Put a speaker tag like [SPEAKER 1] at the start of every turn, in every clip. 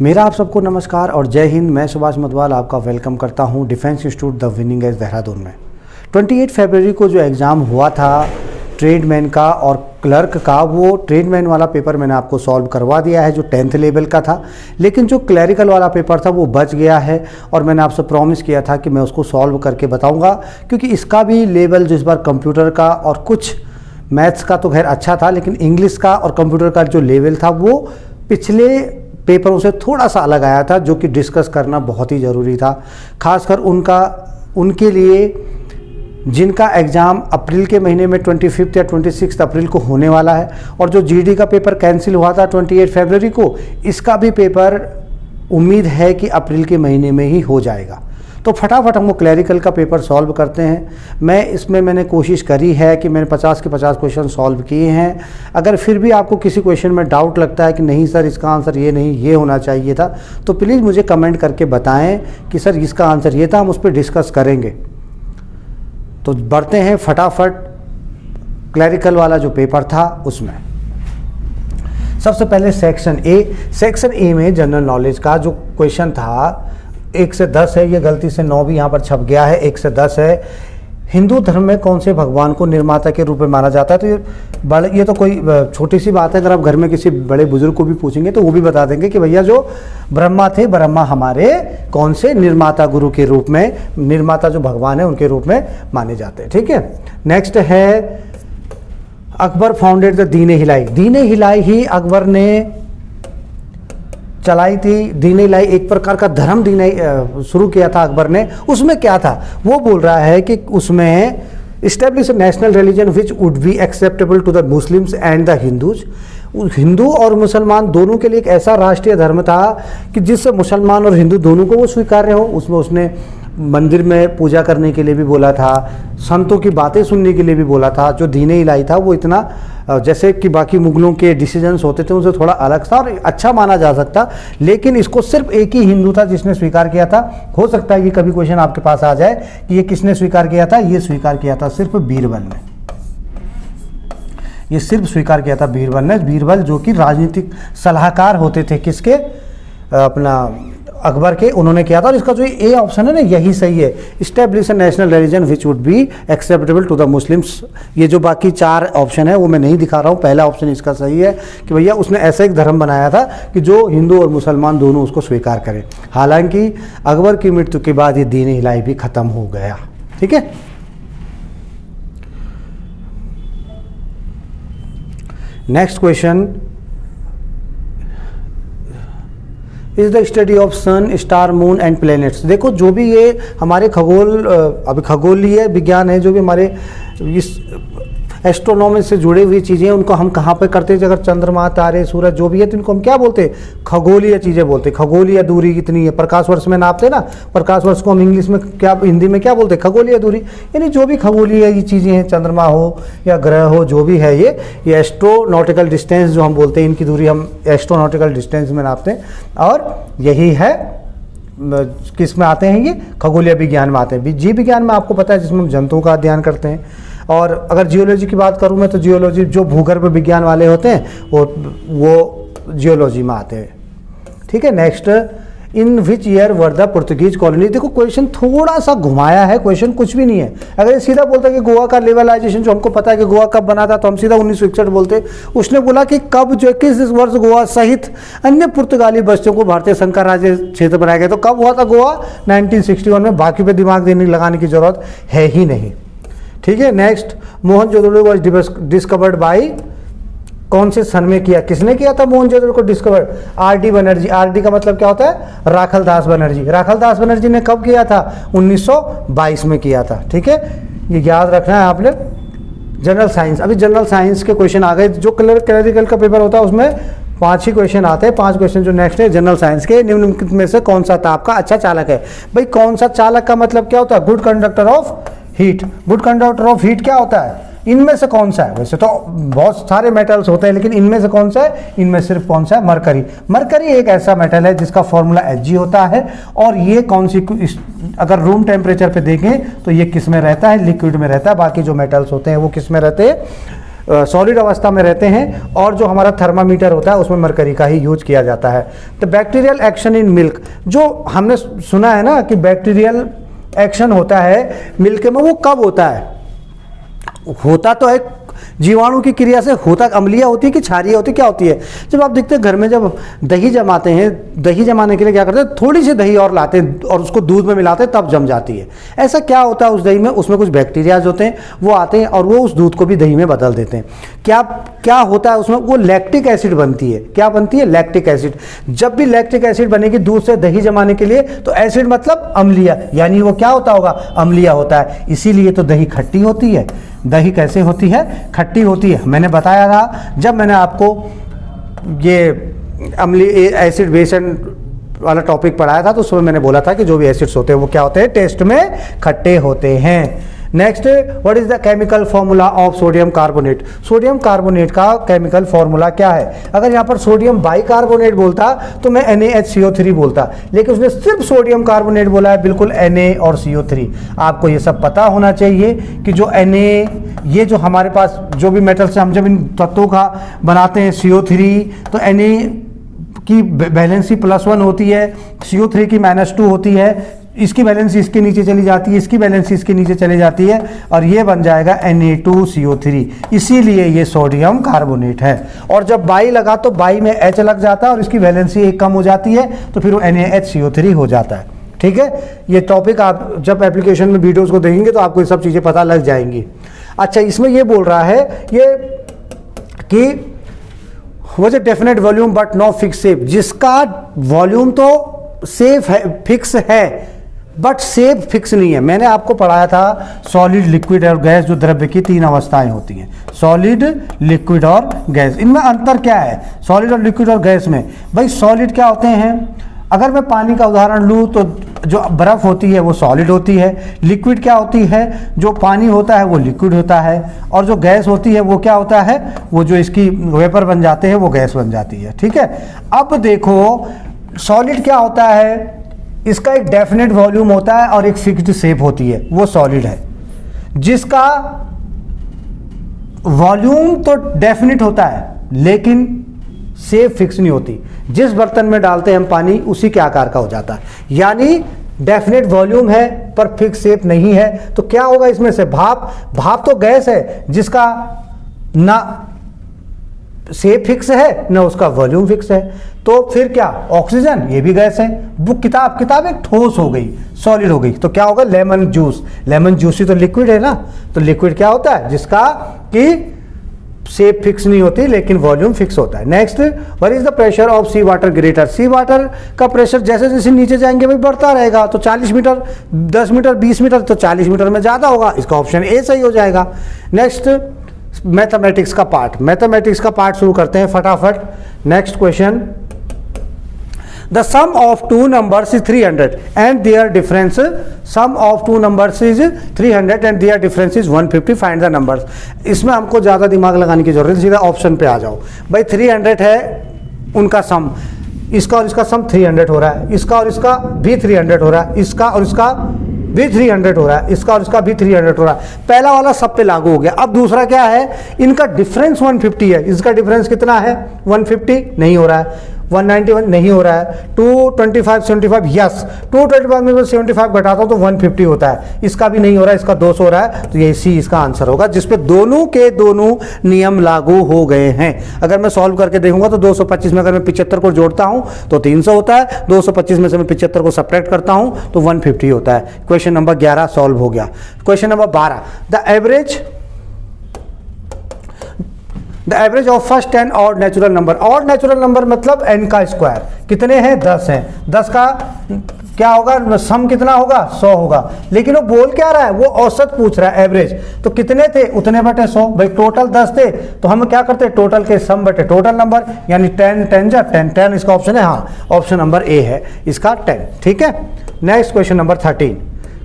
[SPEAKER 1] मेरा आप सबको नमस्कार और जय हिंद। मैं सुभाष मधवाल आपका वेलकम करता हूं defence institute the winning edge Dehradun में। 28 फरवरी को जो एग्ज़ाम हुआ था ट्रेडमैन का और क्लर्क का, वो ट्रेडमैन वाला पेपर मैंने आपको सॉल्व करवा दिया है जो 10th लेवल का था, लेकिन जो क्लरिकल वाला पेपर था वो बच गया है और मैंने आपसे प्रॉमिस किया था कि मैं उसको सॉल्व करके बताऊंगा, क्योंकि इसका भी लेवल जो इस बार कंप्यूटर का और कुछ मैथ्स का तो खैर अच्छा था, लेकिन इंग्लिश का और कंप्यूटर का जो लेवल था वो पिछले पेपरों से थोड़ा सा अलग आया था, जो कि डिस्कस करना बहुत ही ज़रूरी था, खासकर उनके लिए जिनका एग्ज़ाम अप्रैल के महीने में 25 या 26 अप्रैल को होने वाला है। और जो जीडी का पेपर कैंसिल हुआ था 28 फरवरी को, इसका भी पेपर उम्मीद है कि अप्रैल के महीने में ही हो जाएगा। तो फटाफट हम वो क्लरिकल का पेपर सॉल्व करते हैं। मैंने कोशिश करी है कि मैंने 50 के 50 क्वेश्चन सॉल्व किए हैं। अगर फिर भी आपको किसी क्वेश्चन में डाउट लगता है कि नहीं सर इसका आंसर ये नहीं, ये होना चाहिए था, तो प्लीज़ मुझे कमेंट करके बताएं कि सर इसका आंसर ये था, हम उस पर डिस्कस करेंगे। तो बढ़ते हैं फटाफट क्लरिकल वाला जो पेपर था उसमें। सबसे पहले सेक्शन ए में जनरल नॉलेज का जो क्वेश्चन था 1 से 10 है, ये गलती से 9 भी यहाँ पर छप गया है, 1 से 10 है। हिंदू धर्म में कौन से भगवान को निर्माता के रूप में माना जाता है? तो ये तो कोई छोटी सी बात है, अगर आप घर में किसी बड़े बुजुर्ग को भी पूछेंगे तो वो भी बता देंगे कि भैया जो ब्रह्मा थे, ब्रह्मा हमारे कौन से निर्माता गुरु के रूप में, निर्माता जो भगवान है उनके रूप में माने जाते हैं। ठीक है, नेक्स्ट है अकबर फाउंडेड द दीन हिलाई। दीन हिलाई ही अकबर ने चलाई थी। दीन इलाही एक प्रकार का धर्म शुरू किया था अकबर ने। उसमें क्या था वो बोल रहा है कि उसमें establish national religion which would be acceptable to the Muslims and the Hindus. हिंदू और मुसलमान दोनों के लिए एक ऐसा राष्ट्रीय धर्म था कि जिससे मुसलमान और हिंदू दोनों को वो स्वीकार्य हो। उसमें उसने मंदिर में पूजा करने के लिए भी बोला था, संतों की बातें सुनने के लिए भी बोला था। जो दीन इलाही था वो इतना, जैसे कि बाकी मुगलों के डिसीजंस होते थे उनसे थोड़ा अलग था और अच्छा माना जा सकता, लेकिन इसको सिर्फ एक ही हिंदू था जिसने स्वीकार किया था। हो सकता है कि कभी क्वेश्चन आपके पास आ जाए कि ये किसने स्वीकार किया था। ये स्वीकार किया था सिर्फ बीरबल ने, ये सिर्फ स्वीकार किया था बीरबल ने। बीरबल जो कि राजनीतिक सलाहकार होते थे किसके, अपना अकबर के, उन्होंने किया था। और इसका जो ए ऑप्शन है ना यही सही है, establish national religion which would be acceptable to the Muslims. ये जो बाकी 4 ऑप्शन है वो मैं नहीं दिखा रहा हूँ, पहला ऑप्शन इसका सही है कि भैया उसने ऐसा एक धर्म बनाया था कि जो हिंदू और मुसलमान दोनों उसको स्वीकार करें। हालांकि अकबर की मृत्यु के बाद ये दीन इलाही भी खत्म हो गया। ठीक है, next question is the study of sun, star, moon and planets. देखो जो भी ये हमारे खगोलीय विज्ञान है, जो भी हमारे इस एस्ट्रोनॉमी से जुड़ी हुई चीज़ें, उनको हम कहाँ पे करते हैं? अगर चंद्रमा, तारे, सूरज जो भी है तो इनको हम क्या बोलते हैं? खगोलीय चीज़ें बोलते हैं। खगोलीय दूरी कितनी है, प्रकाश वर्ष में नापते ना, प्रकाश वर्ष को हम इंग्लिश में क्या, हिंदी में क्या बोलते हैं? खगोलीय दूरी। यानी जो भी खगोलीय ये चीज़ें हैं, चंद्रमा हो या ग्रह हो, जो भी है ये एस्ट्रोनॉटिकल डिस्टेंस जो हम बोलते हैं, इनकी दूरी हम एस्ट्रोनॉटिकल डिस्टेंस में नापते हैं। और यही है किस में आते हैं? ये खगोलीय विज्ञान में आते हैं। जीव विज्ञान में आपको पता है जिसमें हम जंतुओं का अध्ययन करते हैं। और अगर जियोलॉजी की बात करूं मैं तो जियोलॉजी जो भूगर्भ विज्ञान वाले होते हैं वो जियोलॉजी में आते हैं। ठीक है, next in which year were the Portuguese colony. देखो क्वेश्चन थोड़ा सा घुमाया है, क्वेश्चन कुछ भी नहीं है। अगर ये सीधा बोलता कि गोवा का लेवलाइजेशन, जो हमको पता है कि गोवा कब बना था, तो हम सीधा 1961 बोलते। उसने बोला कि कब, जो 21 वर्ष गोवा सहित अन्य पुर्तगाली बस्तियों को भारतीय संघ का राज्य क्षेत्र बनाया गया। तो कब हुआ था गोवा? 1961 में। बाकी पे दिमाग लगाने की जरूरत है ही नहीं। ठीक है, next Mohenjodaro was discovered by, कौन से सन में किया? किसने किया था मोहनजोदड़ो को डिस्कवर? आर.डी. बनर्जी। आर.डी. का मतलब क्या होता है? राखलदास बनर्जी। राखलदास बनर्जी ने कब किया था? 1922 में किया था। ठीक है, ये याद रखना है आपने। जनरल साइंस, अभी जनरल साइंस के क्वेश्चन आ गए। जो क्लरिकल का पेपर होता है उसमें 5 ही क्वेश्चन आते हैं। 5 क्वेश्चन जो नेक्स्ट है जनरल साइंस के, निम्नलिखित में से कौन सा ताप का अच्छा चालक है? भाई कौन सा चालक का मतलब क्या होता है? Good conductor of heat. Good conductor of heat क्या होता है? इनमें से कौन सा है? वैसे तो बहुत सारे मेटल्स होते हैं, लेकिन इनमें से कौन सा है? इनमें सिर्फ कौन सा है? मरकरी। मरकरी एक ऐसा मेटल है जिसका फॉर्मूला Hg होता है। और ये कौन सी, अगर रूम टेम्परेचर पे देखें तो ये किस में रहता है? लिक्विड में रहता है। बाकी जो मेटल्स होते हैं वो किस में रहते हैं? सॉलिड अवस्था में रहते हैं, और जो हमारा थर्मामीटर होता है उसमें मरकरी का ही यूज किया जाता है। तो बैक्टीरियल एक्शन इन मिल्क, जो हमने सुना है ना कि बैक्टीरियल एक्शन होता है मिल्क में, वो कब होता है? होता तो है जीवाणु की क्रिया से, होता अम्लीय होती है कि क्षारीय होती है, क्या होती है? जब आप देखते हैं घर में जब दही जमाते हैं, दही जमाने के लिए क्या करते हैं, थोड़ी सी दही और लाते हैं और उसको दूध में मिलाते हैं, तब जम जाती है। ऐसा क्या होता है उस दही में? उसमें कुछ बैक्टीरियाज होते हैं, वो आते हैं और वो उस दूध को भी दही में बदल देते हैं। क्या होता है उसमें? वो लैक्टिक एसिड बनती है। क्या बनती है? Lactic acid. जब भी लैक्टिक एसिड बनेगी दूध से दही जमाने के लिए, तो एसिड मतलब अम्लीय, यानी वो क्या होता होगा? अम्लीय होता है। इसीलिए तो दही खट्टी होती है। दही कैसे होती है? खट्टी होती है। मैंने बताया था जब मैंने आपको ये अम्लीय एसिड बेस वाला टॉपिक पढ़ाया था, तो उसमें मैंने बोला था कि जो भी एसिड्स होते हैं वो क्या होते हैं? टेस्ट में खट्टे होते हैं। Next, what is the chemical formula of sodium carbonate? Sodium carbonate का केमिकल फॉर्मूला क्या है? अगर यहाँ पर सोडियम बाइकार्बोनेट बोलता तो मैं NaHCO3 बोलता, लेकिन उसने सिर्फ सोडियम कार्बोनेट बोला है, बिल्कुल Na और CO3। आपको ये सब पता होना चाहिए कि जो Na, ये जो हमारे पास जो भी मेटल से हम जब इन तत्वों का बनाते हैं CO3, तो Na की वैलेंसी +1 होती है, CO3 की -2 होती है, इसकी वैलेंसी इसके नीचे चली जाती है, इसकी वैलेंसी इसके नीचे चली जाती है, और ये बन जाएगा Na2CO3। इसीलिए ये सोडियम कार्बोनेट है। और जब बाई लगा तो बाई में H लग जाता है और इसकी वैलेंसी एक कम हो जाती है, तो फिर वो NaHCO3 हो जाता है। ठीक है, ये टॉपिक आप जब एप्लीकेशन में वीडियोस को देखेंगे तो आपको ये सब चीज़ें पता लग जाएंगी। अच्छा, इसमें ये बोल रहा है ये कि was a definite volume but no fix shape, जिसका वॉल्यूम तो सेफ है, फिक्स है, बट शेप फिक्स नहीं है। मैंने आपको पढ़ाया था सॉलिड, लिक्विड और गैस, जो द्रव्य की 3 अवस्थाएं होती हैं, सॉलिड, लिक्विड और गैस। इनमें अंतर क्या है सॉलिड और लिक्विड और गैस में? भाई सॉलिड क्या होते हैं? अगर मैं पानी का उदाहरण लूँ तो जो बर्फ़ होती है वो सॉलिड होती है। लिक्विड क्या होती है? जो पानी होता है वो लिक्विड होता है। और जो गैस होती है वो क्या होता है? वो जो इसकी वेपर बन जाते हैं वो गैस बन जाती है। ठीक है, अब देखो सॉलिड क्या होता है? इसका एक डेफिनेट वॉल्यूम होता है और एक फिक्स्ड शेप होती है, वो सॉलिड है। जिसका वॉल्यूम तो डेफिनेट होता है लेकिन शेप फिक्स नहीं होती। जिस बर्तन में डालते हैं हम पानी, उसी के आकार का हो जाता है। यानी डेफिनेट वॉल्यूम है पर फिक्स शेप नहीं है। तो क्या होगा इसमें से? भाप तो गैस है जिसका ना शेप फिक्स है ना उसका वॉल्यूम फिक्स है। तो फिर क्या? ऑक्सीजन, ये भी गैस है। बुक किताब एक ठोस हो गई, सॉलिड हो गई, तो क्या होगा? Lemon juice. लेमन जूस ही तो लिक्विड है ना। तो लिक्विड क्या होता है? जिसका कि शेप फिक्स नहीं होती लेकिन वॉल्यूम फिक्स होता है। Next, what is the pressure of sea water greater? Sea water का प्रेशर जैसे जैसे नीचे जाएंगे भाई बढ़ता रहेगा। तो 40 मीटर, 10 मीटर, 20 मीटर, तो 40 मीटर में ज़्यादा होगा। इसका ऑप्शन ए सही हो जाएगा। नेक्स्ट, मैथमेटिक्स का पार्ट। मैथमेटिक्स का पार्ट शुरू करते हैं फटाफट। Next question, the sum of 2 numbers is 300 and their difference, sum of 2 numbers is 300 and their difference is 150, find the numbers। इसमें हमको ज़्यादा दिमाग लगाने की जरूरत है, सीधा ऑप्शन पे आ जाओ। भाई 300 है उनका सम, इसका और इसका सम 300 हो रहा है, इसका और इसका भी 300 हो रहा है, इसका और इसका भी 300 हो रहा है, इसका और इसका भी 300 हो रहा है। पहला वाला सब पे लागू हो गया। अब दूसरा क्या है? इनका डिफरेंस 150 है। इसका डिफरेंस कितना है? 150 नहीं हो रहा है, 191 नहीं हो रहा है, 225 75 यस, 225 में 75 घटाता हूं तो 150 होता है। इसका भी नहीं हो रहा है, इसका 200 हो रहा है, तो ये सी इसका आंसर होगा, जिसपे दोनों के दोनों नियम लागू हो गए हैं। अगर मैं सॉल्व करके देखूंगा तो 225 में अगर मैं 75 को जोड़ता हूं तो 300 होता है, 225 में से मैं 75 को सब्ट्रैक्ट करता हूं तो 150 होता है। क्वेश्चन नंबर 11 सॉल्व हो गया। Question number 12, the average of first 10 odd natural number. Odd natural number मतलब n का स्क्वायर। कितने हैं? 10 हैं। 10 का क्या होगा? सम कितना होगा? 100 होगा। लेकिन वो बोल क्या रहा है? वो औसत पूछ रहा है, एवरेज। तो कितने थे? उतने बटे 100। भाई टोटल 10 थे तो हम क्या करते? टोटल के सम बटे टोटल नंबर, यानी 10 10 जा 10 10 इसका ऑप्शन है। हाँ, ऑप्शन नंबर ए है इसका 10। ठीक है, next question number 13।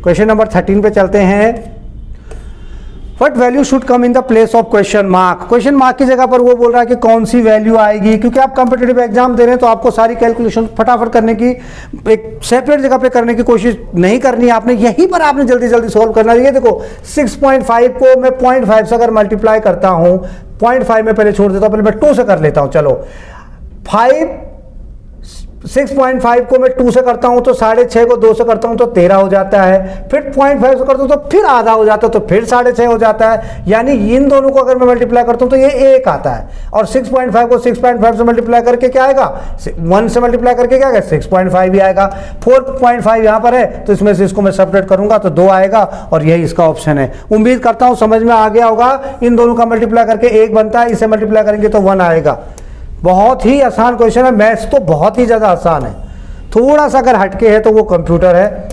[SPEAKER 1] Question number 13 पे चलते हैं। What value should come in the place of question mark? Question mark की जगह पर वो बोल रहा है कि कौन सी वैल्यू आएगी, क्योंकि आप कॉम्पिटिटिव एग्जाम दे रहे हैं तो आपको सारी कैलकुलेशन फटाफट करने की, एक सेपरेट जगह पे करने की कोशिश नहीं करनी है आपने, यहीं पर आपने जल्दी जल्दी सॉल्व करना है। ये देखो 6.5 को मैं 0.5 से अगर मल्टीप्लाई करता हूँ 0.5 में पहले छोड़ देता हूँ, पहले मैं 2 से कर लेता हूँ। चलो 6.5 को मैं 2 से करता हूं तो 6.5 को 2 से करता हूं तो 13 हो जाता है, फिर 0.5 से करता हूं तो फिर आधा हो जाता है, तो फिर 6.5 हो जाता है। यानी इन दोनों को अगर मैं मल्टीप्लाई करता हूं तो ये 1 आता है, और 6.5 को 6.5 से मल्टीप्लाई करके क्या आएगा, 1 से मल्टीप्लाई करके क्या आएगा, 6.5 ही आएगा। 4.5 यहां पर है तो इसमें से इसको मैं सेपरेट करूंगा तो 2 आएगा, और यही इसका ऑप्शन है। उम्मीद करता हूं समझ में आ गया होगा। इन दोनों का मल्टीप्लाई करके 1 बनता है, इसे मल्टीप्लाई करेंगे तो 1 आएगा। बहुत ही आसान क्वेश्चन है, मैथ्स तो बहुत ही ज़्यादा आसान है, थोड़ा सा अगर हटके है तो वो कंप्यूटर है।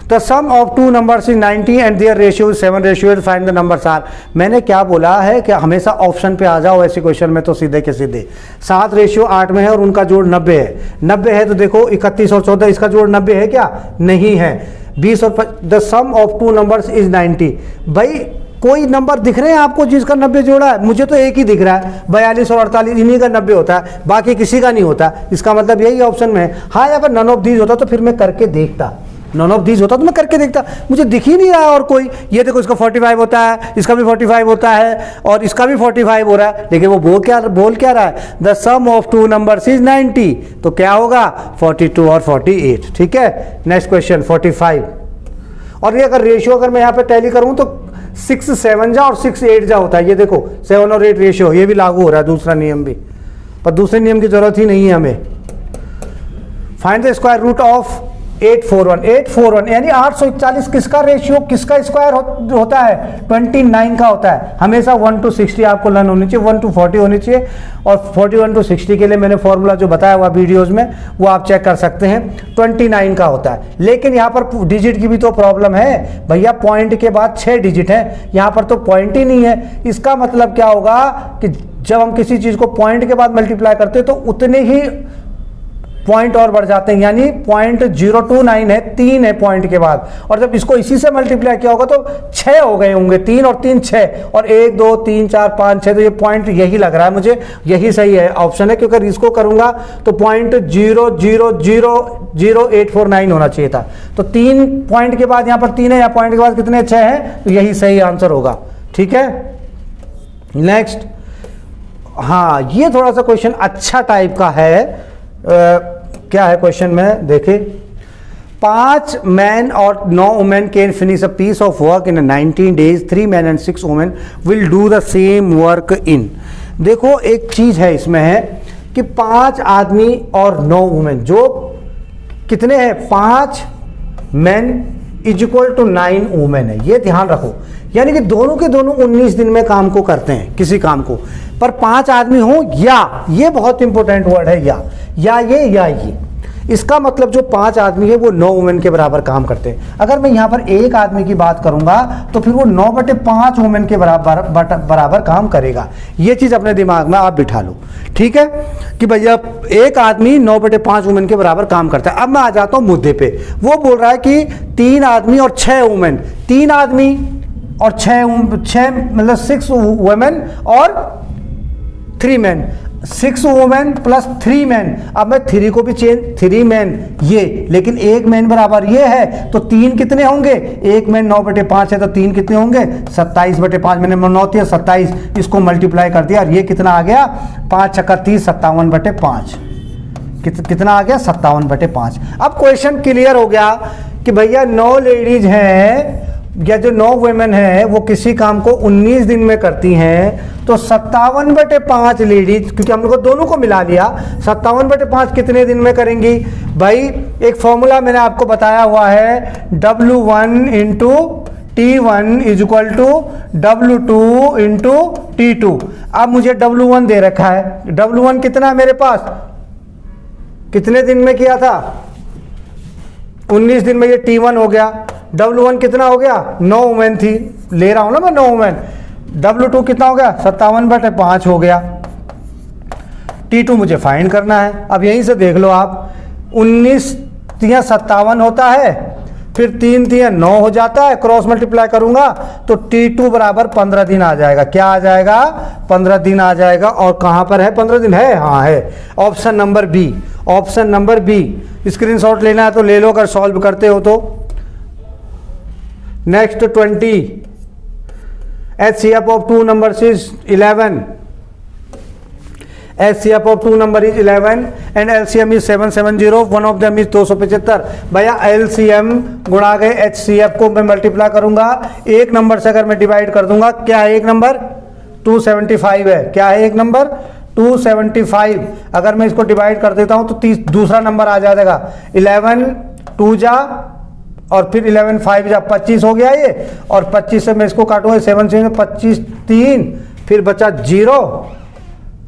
[SPEAKER 1] The sum of 2 numbers is 90 and their ratio is 7:8, find the numbers are. मैंने क्या बोला है कि हमेशा ऑप्शन पे आ जाओ ऐसे क्वेश्चन में तो सीधे के सीधे। 7:8 में है और उनका जोड़ 90 है। 90 है तो देखो 31 और 14, इसका जोड़ 90 है क्या, नहीं है। 20 और the sum of 2 numbers is 90। भाई कोई नंबर दिख रहे हैं आपको जिसका 90 जोड़ा है? मुझे तो एक ही दिख रहा है, 42 और 48, इन्हीं का 90 होता है, बाकी किसी का नहीं होता। इसका मतलब यही ऑप्शन में है। हाँ, अगर नन ऑफ दीज होता तो फिर मैं करके देखता, नन ऑफ दीज होता तो मैं करके देखता, मुझे दिख ही नहीं रहा है और कोई। ये देखो इसका 45 होता है, इसका भी 45 होता है, और इसका भी 45 हो रहा है, लेकिन वो बोल क्या रहा है, the sum of 2 numbers is 90। तो क्या होगा, 42 और 48। ठीक है, नेक्स्ट क्वेश्चन 45। और ये अगर रेशियो अगर मैं यहाँ पे टैली करूँ तो 6 7 जा और 6 8 जा होता है। ये देखो 7 और 8 रेशियो, ये भी लागू हो रहा है, दूसरा नियम भी, पर दूसरे नियम की जरूरत ही नहीं है हमें। Find the square root of 841 यानी 841 किसका रेशियो, किसका स्क्वायर होता है, 29 का होता है। हमेशा 1 to 60 आपको लर्न होनी चाहिए, 1 to 40 होनी चाहिए, और 41 to 60 के लिए मैंने फॉर्मूला जो बताया हुआ वीडियोस में वो आप चेक कर सकते हैं, 29 का होता है। लेकिन यहाँ पर डिजिट की भी तो प्रॉब्लम है भैया, पॉइंट के बाद 6 डिजिट है, यहाँ पर तो पॉइंट ही नहीं है। इसका मतलब क्या होगा कि जब हम किसी चीज को पॉइंट के बाद मल्टीप्लाई करते हैं तो उतने ही पॉइंट और बढ़ जाते हैं, यानी 0.029 है, 3 है पॉइंट के बाद, और जब इसको इसी से मल्टीप्लाई किया होगा तो 6 हो गए होंगे, 3 और 3 6, और 1 2 3 4 5 6, तो ये पॉइंट यही लग रहा है मुझे, यही सही है ऑप्शन है, क्योंकि इसको करूंगा तो 0.000849 होना चाहिए था। तो 3 पॉइंट के बाद यहाँ पर 3 है, या पॉइंट के बाद कितने 6 है, तो यही सही आंसर होगा। ठीक है, नेक्स्ट। हाँ, ये थोड़ा सा क्वेश्चन अच्छा टाइप का है। क्या है क्वेश्चन में देखे, 5 men और 9 women can finish a piece of work in 19 days, 3 men and 6 women will do the same work in। देखो एक चीज है इसमें है कि 5 आदमी और 9 वुमेन, जो कितने हैं, 5 men is equal to 9 women है, ये ध्यान रखो। यानी कि दोनों के दोनों 19 दिन में काम को करते हैं, किसी काम को, पर 5 आदमी हो, या ये बहुत इंपॉर्टेंट वर्ड है, या ये। इसका मतलब जो 5 आदमी है वो 9 वुमेन के बराबर काम करते हैं। अगर मैं यहाँ पर एक आदमी की बात करूंगा तो फिर वो 9/5 वुमेन के बराबर काम करेगा। ये चीज अपने दिमाग में आप बिठा लो, ठीक है, कि भैया एक आदमी 9/5 वुमेन के बराबर काम करता है। अब मैं आ जाता हूँ मुद्दे पे। वो बोल रहा है कि 3 आदमी और 6 वुमेन, 3 आदमी और 6 मतलब 6 वुमेन और 3 मैन, 6 वुमेन प्लस 3 मैन। अब मैं 3 को भी चेंज, 3 मैन ये, लेकिन 1 मैन बराबर ये है, तो 3 कितने होंगे, 1 मैन 9/5 है तो 3 कितने होंगे, 27/5। मैंने 9 × 27, इसको मल्टीप्लाई कर दिया और ये कितना आ गया, 5 × 30 57/5। कितना आ गया, 57/5। अब क्वेश्चन क्लियर हो गया कि भैया 9 लेडीज हैं या जो 9 वुमेन है वो किसी काम को 19 दिन में करती हैं, तो 57/5 लेडीज, क्योंकि हम लोग दोनों को मिला लिया, 57/5 कितने दिन में करेंगी भाई। एक फॉर्मूला मैंने आपको बताया हुआ है, W1 × T1 is equal to W2 × T2। अब मुझे W1 दे रखा है, W1 कितना है मेरे पास, कितने दिन में किया था, 19 दिन में, ये T1 हो गया। W1 कितना हो गया, 9 वुमेन थी, ले रहा हूं ना मैं 9 वुमेन। W2 कितना हो गया, 57/5 हो गया। T2 मुझे फाइंड करना है। अब यहीं से देख लो आप, 19 × 57 होता है, फिर 3 × 9 हो जाता है, क्रॉस मल्टीप्लाई करूंगा तो T2 बराबर 15 दिन आ जाएगा। क्या आ जाएगा, 15 दिन आ जाएगा। और कहां पर है 15 दिन, है, हाँ है, option number B, option number B. Screenshot लेना है तो ले लो अगर सॉल्व करते हो तो। Next 20 HCF of two numbers is 11. HCF of two number is 11 and LCM is 770. One of them is 275. भैया LCM गुणा गए HCF को मैं मल्टीप्लाई करूंगा, एक नंबर से अगर मैं डिवाइड कर दूंगा, क्या है एक नंबर 275 है, क्या है एक नंबर 275। अगर मैं इसको डिवाइड कर देता हूं तो दूसरा नंबर आ जाएगा 11 2 जा और फिर 11 5 जा 25 हो गया ये, और 25 से मैं इसको काटूंगा 7 से 25 3, फिर बचा 0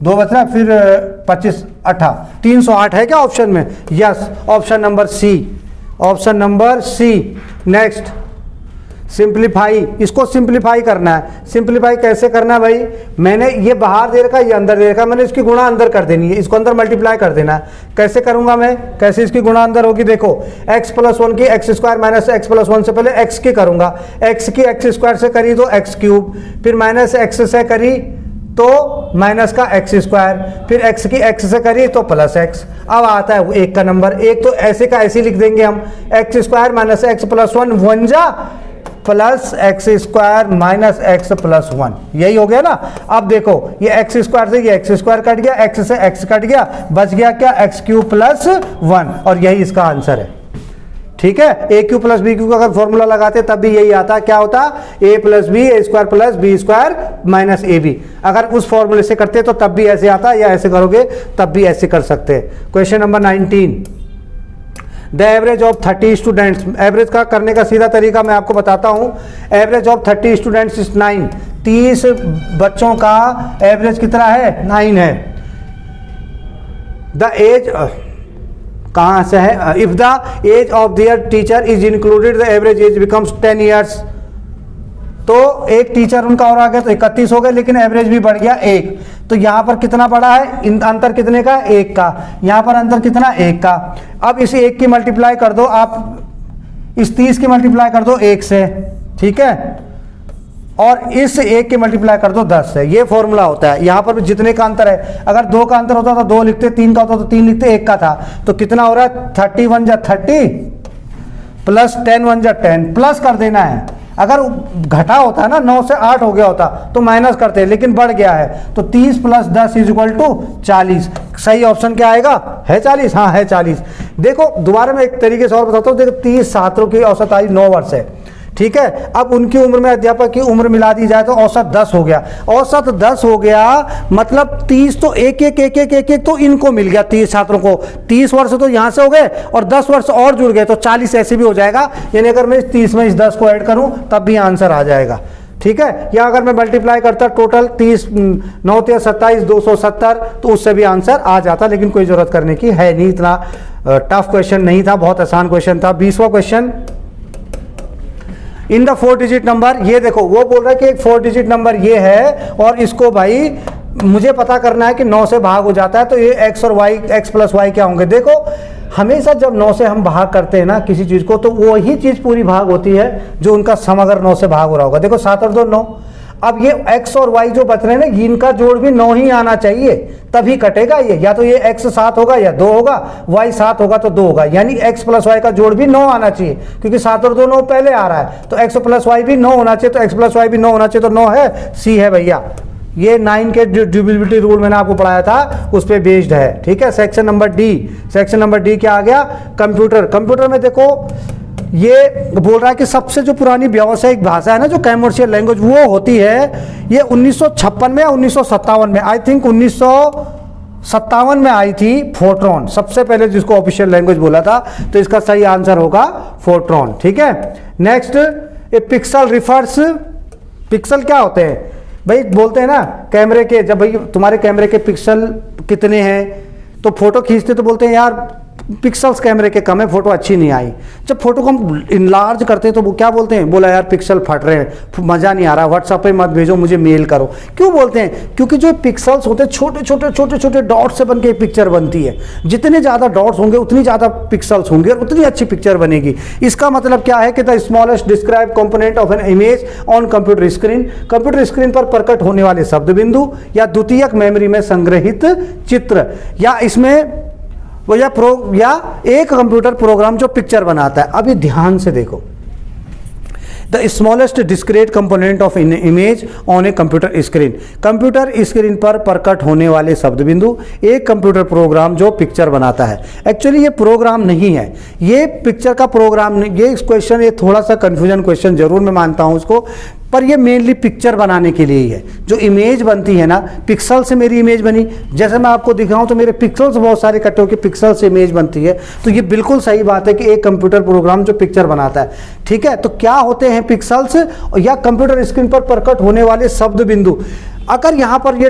[SPEAKER 1] 2 बच रहा, फिर 25 8 308 है क्या ऑप्शन में? Yes, option number C, option number C. Next simplify, इसको सिंप्लीफाई करना है। सिंप्लीफाई कैसे करना है भाई? मैंने ये बाहर दे रखा, ये अंदर दे रखा, मैंने इसकी गुणा अंदर कर देनी है, इसको अंदर मल्टीप्लाई कर देना है। कैसे करूंगा मैं? कैसे इसकी गुणा अंदर होगी? देखो x + 1 की x स्क्वायर माइनस x + 1 से पहले x की करूंगा, x की x स्क्वायर से करी तो x क्यूब, फिर माइनस x से करी तो माइनस का x स्क्वायर, फिर x की x से करी तो प्लस x। अब आता है एक का नंबर, एक तो ऐसे का ऐसे लिख देंगे हम, x स्क्वायर माइनस x + 1 1 जा plus x square minus x plus 1, यही हो गया ना। अब देखो ये एक्स स्क्वायर से ये एक्स स्क्वायर कट गया, एक्स से एक्स कट गया, बच गया क्या? एक्स क्यूब प्लस 1, और यही इसका आंसर है। ठीक है, ए क्यू प्लस बी क्यू का अगर फॉर्मूला लगाते तब भी यही आता, क्या होता? a + b a² + b² minus ab। अगर उस फॉर्मूले से करते तो तब भी ऐसे आता, या ऐसे करोगे तब भी ऐसे कर सकते। Question number 19, the average of 30 students. Average का करने का सीधा तरीका मैं आपको बताता हूं। Average of 30 students is 9। 30 बच्चों का एवरेज कितना है? 9 है। द एज कहां से है? If the age of their teacher is included the average age becomes 10 years. तो एक टीचर उनका और आ गया तो 31 हो गए, लेकिन एवरेज भी बढ़ गया 1। तो यहां पर कितना बढ़ा है? अंतर कितने का? 1 का। यहां पर अंतर कितना? 1 का। अब इस 1 की मल्टीप्लाई कर दो आप, इस 30 की मल्टीप्लाई कर दो 1 से, ठीक है, और इस 1 की मल्टीप्लाई कर दो 10 से। ये फॉर्मूला होता है। यहां पर भी जितने का अंतर है, अगर 2 का अंतर होता तो 2 लिखते, 3 का होता तो 3 लिखते, 1 का था तो कितना हो रहा है? 31 जा 30 प्लस 10 1 जा 10, प्लस कर देना है। अगर घटा होता ना 9 से 8 हो गया होता तो माइनस करते, लेकिन बढ़ गया है तो 30 + 10 = 40। सही ऑप्शन क्या आएगा? है 40। हाँ है 40। देखो दोबारा मैं एक तरीके से और बताता हूँ। देखो 30 छात्रों की औसत आयु 9 वर्ष है, ठीक है। अब उनकी उम्र में अध्यापक की उम्र मिला दी जाए तो औसत 10 हो गया। औसत 10 हो गया मतलब 30 तो एक तो इनको मिल गया, 30 छात्रों को। 30 वर्ष तो यहां से हो गए और 10 वर्ष और जुड़ गए तो 40 ऐसे भी हो जाएगा। यानी अगर मैं इस 30 में इस 10 को ऐड करूं तब भी आंसर आ जाएगा, ठीक है। या अगर मैं मल्टीप्लाई करता टोटल 30 9 × 27 270 तो उससे भी आंसर आ जाता, लेकिन कोई जरूरत करने की है नहीं। इतना टफ क्वेश्चन नहीं था, बहुत आसान क्वेश्चन था। 20वां question, in the 4 digit number. ये देखो वो बोल रहा है कि एक 4 डिजिट नंबर ये है और इसको भाई मुझे पता करना है कि 9 से भाग हो जाता है तो ये x और y, x + y क्या होंगे। देखो हमेशा जब 9 से हम भाग करते हैं ना किसी चीज को तो वही चीज पूरी भाग होती है जो उनका सम अगर 9 से भाग हो रहा होगा। देखो 7 और 2 9। अब ये x और y जो बच रहे हैं ना, इनका जोड़ भी 9 ही आना चाहिए तभी कटेगा ये। या तो ये x 7 होगा या 2 होगा, y 7 होगा तो 2 होगा, यानी x + y का जोड़ भी 9 आना चाहिए, क्योंकि 7 और 2 9 पहले आ रहा है तो x + y भी 9 होना चाहिए, तो x + y भी 9 होना चाहिए, तो 9 है। सी है भैया। ये 9 के डिविजिबिलिटी रूल मैंने आपको पढ़ाया था, उस पर बेस्ड है, ठीक है। Section number D. Section number D क्या आ गया? कंप्यूटर। कंप्यूटर में देखो ये बोल रहा है कि सबसे जो पुरानी व्यावसायिक भाषा है ना, जो कमर्शियल लैंग्वेज, वो होती है ये 1956 में या 1957 में, आई थिंक 1957 में आई थी फोर्ट्रॉन, सबसे पहले जिसको ऑफिशियल लैंग्वेज बोला था। तो इसका सही आंसर होगा फोर्ट्रॉन, ठीक है। नेक्स्ट, ए पिक्सल रिफर्स। पिक्सल क्या होते हैं भाई? बोलते हैं ना कैमरे के, जब भाई तुम्हारे कैमरे के पिक्सल कितने हैं तो फोटो खींचते तो बोलते हैं यार पिक्सल्स कैमरे के कम है, फोटो अच्छी नहीं आई। जब फोटो को हम इनलार्ज करते हैं तो वो क्या बोलते हैं? बोला यार पिक्सल फट रहे हैं, मजा नहीं आ रहा, व्हाट्सएप पे मत भेजो, मुझे मेल करो। क्यों बोलते हैं? क्योंकि जो पिक्सल्स होते हैं छोटे छोटे डॉट्स से बनके पिक्चर बनती है। जितने ज्यादा डॉट्स होंगे उतनी ज्यादा पिक्सल्स होंगे और उतनी अच्छी पिक्चर बनेगी। इसका मतलब क्या है कि the smallest describe component of an image on computer screen. Computer screen पर प्रकट होने वाले शब्द बिंदु या द्वितीयक मेमोरी में संग्रहित चित्र, या इसमें वो या एक कंप्यूटर प्रोग्राम जो पिक्चर बनाता है। अभी ध्यान से देखो, the smallest discrete component of in image on a computer screen. Computer screen पर प्रकट होने वाले शब्द बिंदु, एक कंप्यूटर प्रोग्राम जो पिक्चर बनाता है। एक्चुअली ये प्रोग्राम नहीं है, ये पिक्चर का प्रोग्राम नहीं। ये क्वेश्चन, ये थोड़ा सा कंफ्यूजन क्वेश्चन जरूर मैं मानता हूँ उसको, पर ये मेनली पिक्चर बनाने के लिए ही है। जो इमेज बनती है ना, पिक्सल से मेरी इमेज बनी, जैसे मैं आपको दिखाऊं तो मेरे पिक्सल्स बहुत सारे इकट्ठे होकर पिक्सल से इमेज बनती है। तो ये बिल्कुल सही बात है कि एक कंप्यूटर प्रोग्राम जो पिक्चर बनाता है, ठीक है। तो क्या होते हैं पिक्सल्स या कंप्यूटर स्क्रीन पर प्रकट होने वाले शब्द बिंदु। अगर यहाँ पर ये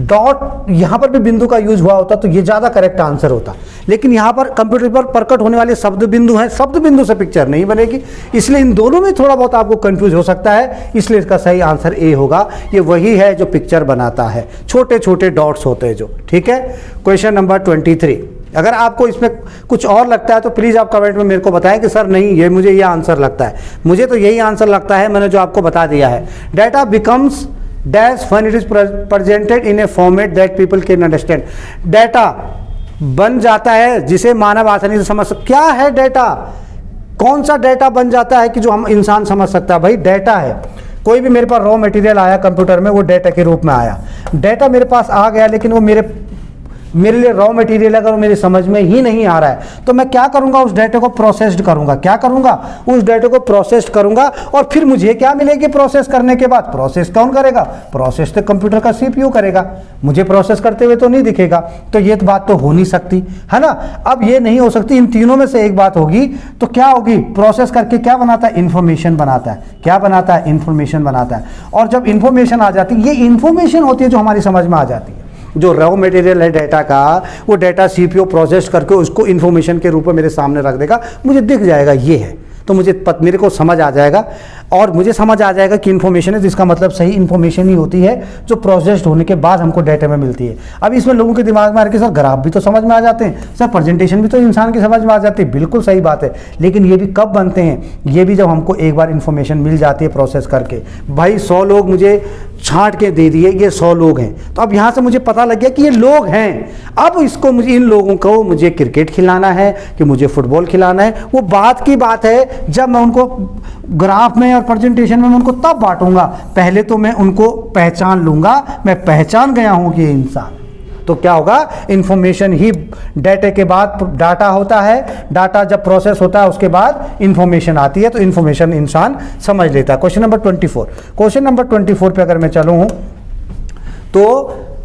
[SPEAKER 1] डॉट यहाँ पर भी बिंदु का यूज हुआ होता तो ये ज़्यादा करेक्ट आंसर होता, लेकिन यहाँ पर कंप्यूटर पर प्रकट होने वाले शब्द बिंदु हैं, शब्द बिंदु से पिक्चर नहीं बनेगी, इसलिए इन दोनों में थोड़ा बहुत आपको कंफ्यूज हो सकता है, इसलिए इसका सही आंसर ए होगा। ये वही है जो पिक्चर बनाता है, छोटे छोटे डॉट्स होते हैं जो, ठीक है। Question number 23। अगर आपको इसमें कुछ और लगता है तो प्लीज़ आप कमेंट में मेरे को बताएं कि सर नहीं, ये मुझे ये आंसर लगता है, मुझे तो यही आंसर लगता है, मैंने जो आपको बता दिया है। Data becomes dash when it is presented in a format that people can understand। Data बन जाता है जिसे मानव आसानी से समझ सकता। क्या है डाटा? कौन सा डाटा बन जाता है कि जो हम इंसान समझ सकता है? भाई डाटा है, कोई भी मेरे पास रॉ मटेरियल आया कंप्यूटर में, वो डाटा के रूप में आया। डाटा मेरे पास आ गया, लेकिन वो मेरे लिए रॉ मटेरियल अगर मेरी समझ में ही नहीं आ रहा है तो मैं क्या करूंगा? उस डाटा को प्रोसेस्ड करूंगा। क्या करूंगा? उस डाटा को प्रोसेस्ड करूंगा, और फिर मुझे क्या मिलेगी प्रोसेस करने के बाद? प्रोसेस कौन करेगा? प्रोसेस तो कंप्यूटर का सीपीयू करेगा, मुझे प्रोसेस करते हुए तो नहीं दिखेगा। तो ये बात तो हो नहीं सकती है ना। अब ये नहीं हो सकती, इन तीनों में से एक बात होगी। तो क्या होगी? प्रोसेस करके क्या बनाता है? इंफॉर्मेशन बनाता है। क्या बनाता है? इंफॉर्मेशन बनाता है। और जब इंफॉर्मेशन आ जाती है, ये इंफॉर्मेशन होती है जो हमारी समझ में आ जाती है। जो रॉ मटेरियल है डाटा का, वो डाटा सीपीयू प्रोसेस करके उसको इन्फॉर्मेशन के रूप में मेरे सामने रख देगा, मुझे दिख जाएगा ये है, तो मेरे को समझ आ जाएगा, और मुझे समझ आ जाएगा कि इन्फॉर्मेशन है, जिसका मतलब सही इन्फॉर्मेशन ही होती है जो प्रोसेस्ड होने के बाद हमको डाटा में मिलती है। अब इसमें लोगों के दिमाग में आ रहा है कि सर ग्राफ भी तो समझ में आ जाते हैं, सर प्रेजेंटेशन भी तो इंसान की समझ में आ जाती है। बिल्कुल सही बात है, लेकिन ये भी कब बनते हैं? ये भी जब हमको एक बार इन्फॉर्मेशन मिल जाती है प्रोसेस करके। भाई 100 लोग मुझे छांट के दे दिए, ये 100 लोग हैं, तो अब यहाँ से मुझे पता लग गया कि ये लोग हैं। अब इसको इन लोगों को मुझे क्रिकेट खिलाना है कि मुझे फुटबॉल खिलाना है, वो बात की बात है। जब मैं उनको ग्राफ में और प्रेजेंटेशन में मैं उनको तब बांटूंगा, पहले तो मैं उनको पहचान लूंगा, मैं पहचान गया हूं कि ये इंसान। तो क्या होगा? इंफॉर्मेशन ही डाटा के बाद डाटा होता है, डाटा जब प्रोसेस होता है उसके बाद इंफॉर्मेशन आती है, तो इंफॉर्मेशन इंसान समझ लेता है। Question number 24। क्वेश्चन नंबर 24 पे अगर मैं चलूँ तो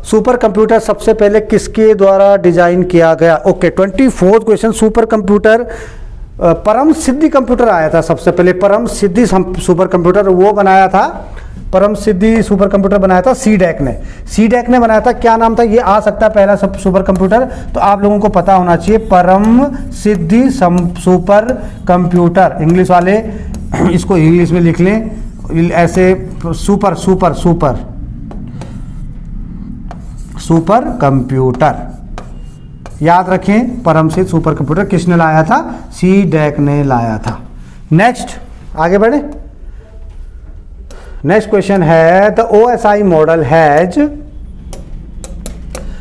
[SPEAKER 1] सुपर कंप्यूटर सबसे पहले किसके द्वारा डिजाइन किया गया? Okay, 24 question. सुपर कंप्यूटर, परम सिद्धि कंप्यूटर आया था सबसे पहले। परम सिद्धि सुपर कंप्यूटर वो बनाया था, परम सिद्धि सुपर कंप्यूटर बनाया था सीडैक ने। सीडैक ने बनाया था। क्या नाम था? ये आ सकता है पहला सुपर कंप्यूटर, तो आप लोगों को पता होना चाहिए, परम सिद्धि सुपर कंप्यूटर। इंग्लिश वाले इसको इंग्लिश में लिख लें ऐसे, super super super super computer, याद रखें। परम सिद्ध सुपर कंप्यूटर किसने लाया था? सीडैक ने लाया था। नेक्स्ट आगे बढ़े। नेक्स्ट क्वेश्चन है the OSI model has,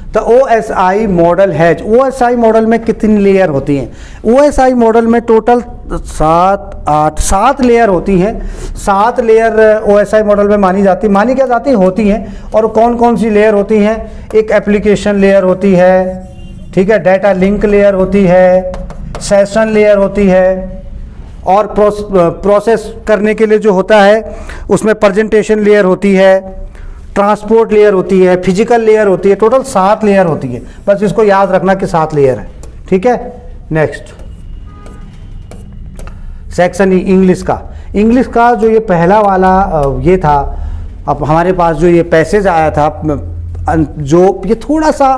[SPEAKER 1] the OSI model has, OSI model में कितनी लेयर होती हैं? OSI मॉडल में टोटल 7 लेयर होती हैं। 7 लेयर OSI मॉडल में मानी क्या जाती होती हैं। और कौन कौन सी लेयर होती हैं? एक एप्लीकेशन लेयर होती है, ठीक है, डाटा लिंक लेयर होती है, सेशन लेयर होती है, और प्रोसेस करने के लिए जो होता है उसमें प्रेजेंटेशन लेयर होती है, ट्रांसपोर्ट लेयर होती है, फिजिकल लेयर होती है। टोटल 7 लेयर होती है, बस इसको याद रखना कि 7 लेयर है, ठीक है। नेक्स्ट सेक्शन इंग्लिश का। इंग्लिश का जो ये पहला वाला ये था, अब हमारे पास जो ये पैसेज आया था, जो ये थोड़ा सा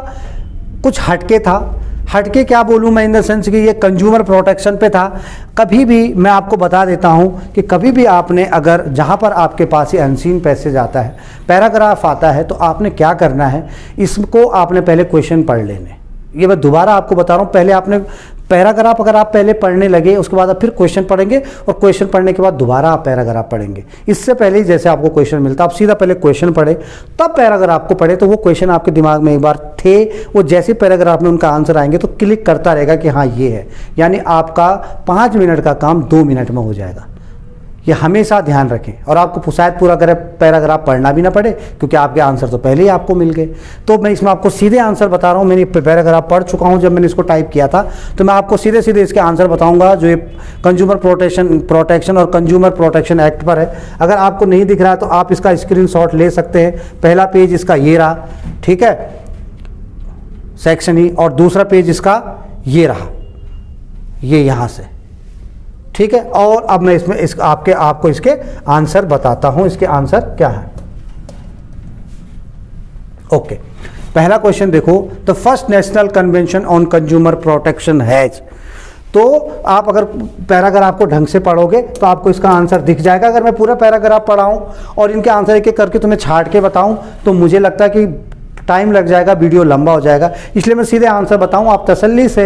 [SPEAKER 1] कुछ हटके था। हटके क्या बोलूँ मैं, इन द सेंस कि ये कंज्यूमर प्रोटेक्शन पे था। कभी भी मैं आपको बता देता हूँ कि कभी भी आपने अगर जहाँ पर आपके पास ये अनसीन पैसेज आता है, पैराग्राफ आता है, तो आपने क्या करना है, इसको आपने पहले क्वेश्चन पढ़ लेने। ये मैं दोबारा आपको बता रहा हूँ, पहले आपने पैराग्राफ अगर आप पहले पढ़ने लगे, उसके बाद आप फिर क्वेश्चन पढ़ेंगे, और क्वेश्चन पढ़ने के बाद दोबारा आप पैराग्राफ पढ़ेंगे। इससे पहले ही जैसे आपको क्वेश्चन मिलता, आप सीधा पहले क्वेश्चन पढ़े तब पैराग्राफ को पढ़े, तो वो क्वेश्चन आपके दिमाग में एक बार थे, वो जैसे पैराग्राफ में उनका आंसर आएंगे तो क्लिक करता रहेगा कि हाँ ये है। यानी आपका 5 मिनट का काम 2 मिनट में हो जाएगा। ये हमेशा ध्यान रखें। और आपको शायद पूरा पैराग्राफ पढ़ना भी ना पड़े, क्योंकि आपके आंसर तो पहले ही आपको मिल गए। तो मैं इसमें आपको सीधे आंसर बता रहा हूँ। मैंने पैराग्राफ पढ़ चुका हूँ जब मैंने इसको टाइप किया था, तो मैं आपको सीधे सीधे इसके आंसर बताऊंगा जो ये कंज्यूमर प्रोटेक्शन और कंज्यूमर प्रोटेक्शन एक्ट पर है। अगर आपको नहीं दिख रहा है तो आप इसका स्क्रीनशॉट ले सकते हैं। पहला पेज इसका ये रहा, ठीक है, सेक्शन ई, और दूसरा पेज इसका ये रहा, ये यहाँ से, ठीक है। और अब मैं इसमें आपको इसके आंसर बताता हूं। इसके आंसर क्या है? ओके, पहला क्वेश्चन देखो, the first national convention on consumer protection has. तो आप अगर पैराग्राफ को ढंग से पढ़ोगे तो आपको इसका आंसर दिख जाएगा। अगर मैं पूरा पैराग्राफ पढ़ाऊं और इनके आंसर एक एक करके तुम्हें छाट के बताऊं तो मुझे लगता है कि टाइम लग जाएगा, वीडियो लंबा हो जाएगा। इसलिए मैं सीधे आंसर बताऊं, आप तसल्ली से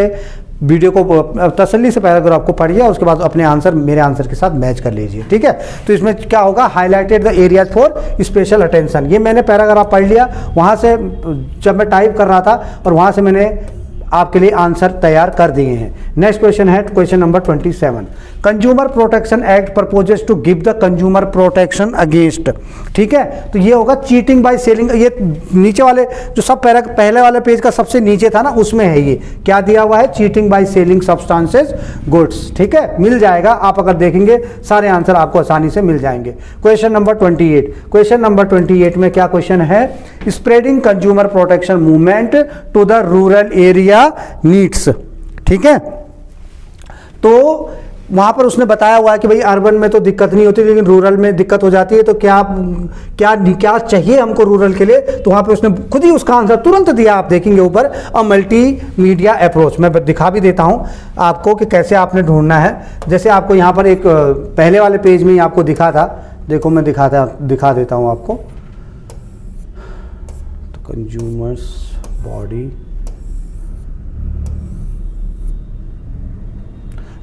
[SPEAKER 1] वीडियो को, तसल्ली से पैराग्राफ को पढ़िए, उसके बाद अपने आंसर मेरे आंसर के साथ मैच कर लीजिए, ठीक है। तो इसमें क्या होगा, highlighted the areas for special attention. ये मैंने पैराग्राफ पढ़ लिया, वहाँ से जब मैं टाइप कर रहा था और वहाँ से मैंने आपके लिए आंसर तैयार कर दिए हैं। नेक्स्ट क्वेश्चन है question number 27। Consumer protection act proposes to give the consumer protection against, ठीक है। तो ये होगा चीटिंग बाय सेलिंग। ये नीचे वाले जो सब पहले वाले पेज का सबसे नीचे था ना, उसमें है ये क्या दिया हुआ है, cheating by selling substances goods, ठीक है। मिल जाएगा, आप अगर देखेंगे सारे आंसर आपको आसानी से मिल जाएंगे। Question number 28। क्वेश्चन नंबर 28 में क्या क्वेश्चन है, spreading consumer protection movement to the rural area needs, ठीक है। तो वहां पर उसने बताया हुआ है कि भाई अर्बन में तो दिक्कत नहीं होती, लेकिन रूरल में दिक्कत हो जाती है। तो क्या क्या क्या चाहिए हमको रूरल के लिए, तो वहां पे उसने खुद ही उसका आंसर तुरंत दिया। आप देखेंगे ऊपर, अ मल्टी मीडिया अप्रोच। मैं दिखा भी देता हूं आपको कि कैसे आपने ढूंढना है। जैसे आपको यहां पर एक पहले वाले पेज में ही आपको दिखा था, देखो मैं दिखा देता हूं आपको। तो consumers body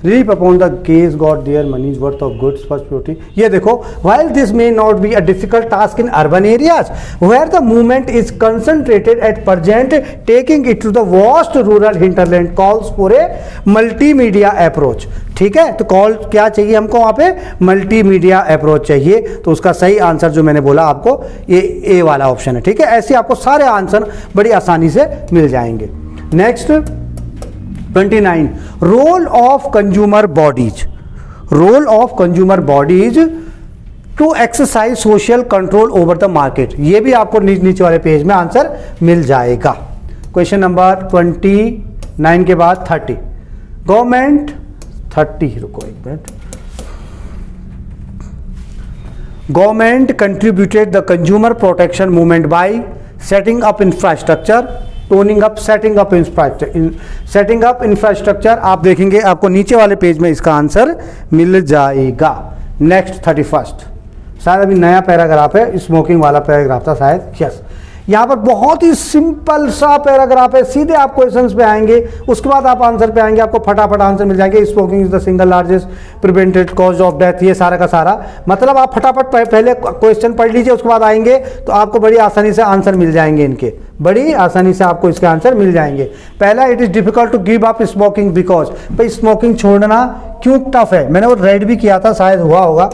[SPEAKER 1] relief upon the case got their money's worth of goods first priority। ये देखो, while this may not be a difficult task in urban areas where the movement is concentrated at present, taking it to the vast rural hinterland calls for a multimedia approach, ठीक है। तो call क्या चाहिए हमको, वहां पे multimedia approach चाहिए। तो उसका सही आंसर जो मैंने बोला आपको, ये ए वाला ऑप्शन है, ठीक है। ऐसे आपको सारे आंसर बड़ी आसानी से मिल जाएंगे। Next 29, role of consumer bodies. Role of consumer bodies to exercise social control over the market. ये भी आपको नीचे वाले पेज में आंसर मिल जाएगा। क्वेश्चन नंबर 29 के बाद 30। गवर्नमेंट 30, रुको एक minute. Government contributed the consumer protection movement by setting up infrastructure, toning up, setting up infrastructure. आप देखेंगे आपको नीचे वाले पेज में इसका आंसर मिल जाएगा। नेक्स्ट 31, शायद अभी नया पैराग्राफ है, स्मोकिंग वाला पैराग्राफ था शायद, यस। यहाँ पर बहुत ही सिंपल सा पैराग्राफ है, सीधे आप क्वेश्चंस पे आएंगे, उसके बाद आप आंसर पे आएंगे, आपको फटाफट आंसर मिल जाएंगे। Smoking is the single largest prevented cause of death, ये सारा का सारा। मतलब आप फटाफट पहले क्वेश्चन पढ़ लीजिए, उसके बाद आएंगे तो आपको बड़ी आसानी से आंसर मिल जाएंगे इनके, बड़ी आसानी से आपको इसके आंसर मिल जाएंगे। पहला, it is difficult to give up smoking because, भाई स्मोकिंग छोड़ना क्यों टफ है। मैंने वो रेड भी किया था, शायद हुआ होगा,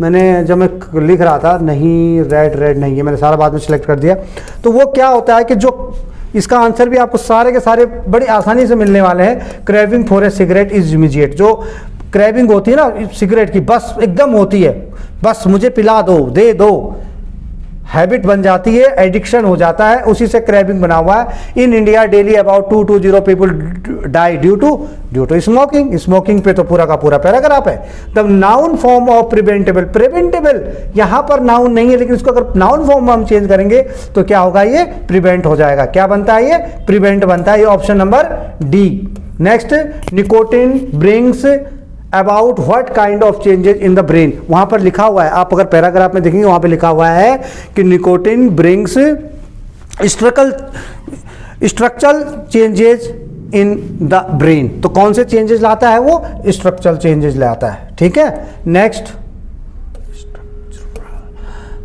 [SPEAKER 1] मैंने जब मैं लिख रहा था, नहीं रेड नहीं है, मैंने सारा बाद में सिलेक्ट कर दिया। तो वो क्या होता है कि जो इसका आंसर भी आपको सारे के सारे बड़ी आसानी से मिलने वाले हैं। Craving for a cigarette is immediate. जो क्रेविंग होती है ना सिगरेट की, बस एकदम होती है, बस मुझे पिला दो, दे दो, हैबिट बन जाती है, एडिक्शन हो जाता है, उसी से क्रेविंग बना हुआ है। In India daily about 220 people die due to smoking. Smoking पे तो पूरा का पूरा पैराग्राफ है। The noun form of preventable यहां पर नाउन नहीं है, लेकिन इसको अगर नाउन फॉर्म में हम चेंज करेंगे तो क्या होगा, ये प्रिवेंट हो जाएगा। क्या बनता है, ये प्रिवेंट बनता है। ये option number D. Next, nicotine brings about what kind of changes in the brain. वहां पर लिखा हुआ है, आप अगर पैराग्राफ में देखेंगे वहां पर लिखा हुआ है कि nicotine brings structural changes in the brain. तो कौन से चेंजेस लाता है वो, स्ट्रक्चरल चेंजेस लाता है, ठीक है। Next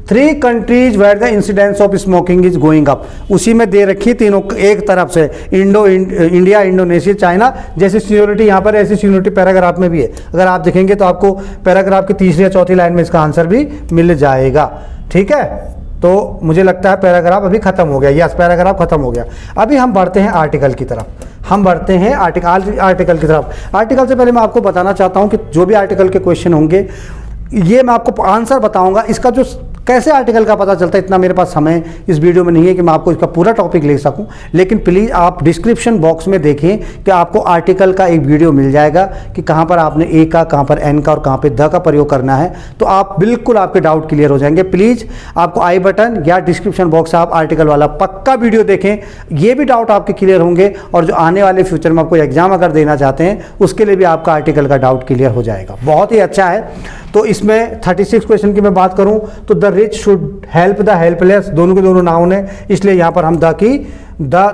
[SPEAKER 1] 3 countries where the incidence of smoking is going up. उसी में दे रखी है तीनों एक तरफ से, इंडिया, इंडोनेशिया, चाइना। जैसी सीनियोरिटी यहाँ पर ऐसी सीनियोरिटी पैराग्राफ में भी है। अगर आप देखेंगे तो आपको पैराग्राफ की तीसरी या चौथी लाइन में इसका आंसर भी मिल जाएगा। ठीक है, तो मुझे लगता है पैराग्राफ अभी खत्म हो गया। यस, पैराग्राफ खत्म हो गया। अभी हम बढ़ते हैं आर्टिकल की तरफ। हम बढ़ते हैं आर्टिकल की तरफ। आर्टिकल से पहले मैं आपको बताना चाहता हूं कि जो भी आर्टिकल के क्वेश्चन होंगे ये मैं आपको आंसर बताऊंगा। इसका जो कैसे आर्टिकल का पता चलता है, इतना मेरे पास समय इस वीडियो में नहीं है कि मैं आपको इसका पूरा टॉपिक ले सकूं, लेकिन प्लीज़ आप डिस्क्रिप्शन बॉक्स में देखें कि आपको आर्टिकल का एक वीडियो मिल जाएगा कि कहां पर आपने ए का, कहां पर एन का और कहां पे द का प्रयोग करना है। तो आप बिल्कुल आपके डाउट क्लियर हो जाएंगे। प्लीज़ आपको आई बटन या डिस्क्रिप्शन बॉक्स से आप आर्टिकल वाला पक्का वीडियो देखें, ये भी डाउट आपके क्लियर होंगे। और जो आने वाले फ्यूचर में आपको एग्जाम अगर देना चाहते हैं उसके लिए भी आपका आर्टिकल का डाउट क्लियर हो जाएगा। बहुत ही अच्छा है। तो इसमें 36 क्वेश्चन की मैं बात करूं तो the rich should help the helpless, दोनों के दोनों नाउन है, इसलिए यहां पर हम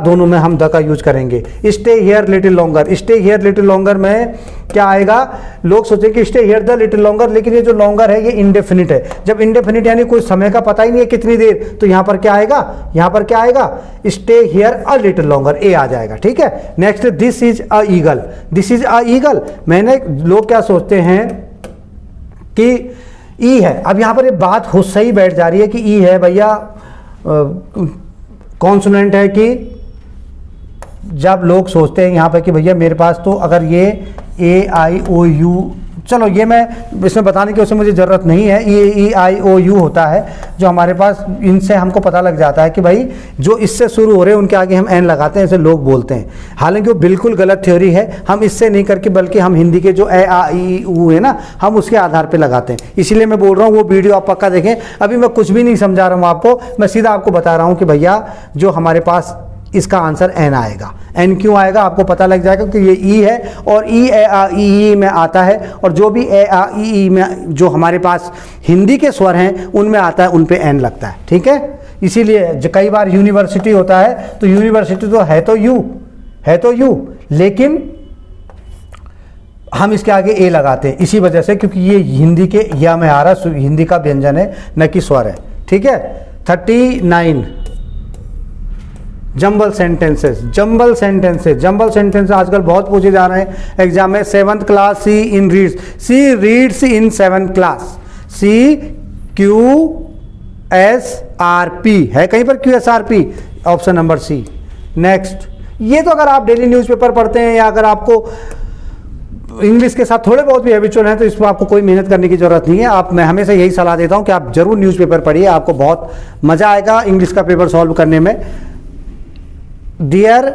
[SPEAKER 1] दोनों में हम द का यूज करेंगे। Stay here little longer, stay here little longer में क्या आएगा? लोग सोचेंगे कि stay here the little longer, लेकिन ये जो लॉन्गर है ये इंडेफिनिट है। जब इंडेफिनिट यानी कोई समय का पता ही नहीं है कितनी देर, तो यहां पर क्या आएगा? यहां पर क्या आएगा? Stay here a little longer, a आ जाएगा। ठीक है, next this is a eagle, this is a eagle. मैंने लोग क्या सोचते हैं कि ई है। अब यहां पर ये बात हो सही बैठ जा रही है कि ई है भैया, कॉन्सोनेंट है कि जब लोग सोचते हैं यहां पर कि भैया मेरे पास तो अगर ये ए आई ओ यू, चलो ये मैं इसमें बताने की उससे मुझे ज़रूरत नहीं है, ए आई ओ यू होता है जो हमारे पास, इनसे हमको पता लग जाता है कि भाई जो इससे शुरू हो रहे हैं उनके आगे हम एन लगाते हैं, ऐसे लोग बोलते हैं। हालांकि वो बिल्कुल गलत थ्योरी है। हम इससे नहीं करके बल्कि हम हिंदी के जो ए आ ई ऊ है ना, हम उसके आधार पर लगाते हैं। इसीलिए मैं बोल रहा हूँ वो वीडियो आप पक्का देखें। अभी मैं कुछ भी नहीं समझा रहा हूँ आपको, मैं सीधा आपको बता रहा हूँ कि भैया जो हमारे पास इसका आंसर एन आएगा। एन क्यों आएगा आपको पता लग जाएगा कि ये ई है और ई ए आ ई में आता है, और जो भी ए आ ई में जो हमारे पास हिंदी के स्वर हैं उनमें आता है, उन पे एन लगता है। ठीक है, इसीलिए कई बार यूनिवर्सिटी होता है तो यूनिवर्सिटी तो है तो यू, लेकिन हम इसके आगे ए लगाते हैं इसी वजह से, क्योंकि ये हिंदी के या में आ रहा, हिंदी का व्यंजन है न कि स्वर है। ठीक है, 39 जंबल सेंटेंसेस। जंबल सेंटेंसेस आजकल बहुत पूछे जा रहे हैं एग्जाम में। 7th class she in reads, she reads in 7th class, C Q S R P है कहीं पर, Q S R P, option number C. Next, ये तो अगर आप डेली न्यूज़पेपर पढ़ते हैं या अगर आपको इंग्लिश के साथ थोड़े बहुत भी हैबिचुअल हैं तो इसमें आपको कोई मेहनत करने की जरूरत नहीं है। मैं हमेशा यही सलाह देता हूं कि आप जरूर न्यूज़पेपर पढ़िए, आपको बहुत मजा आएगा इंग्लिश का पेपर सॉल्व करने में। There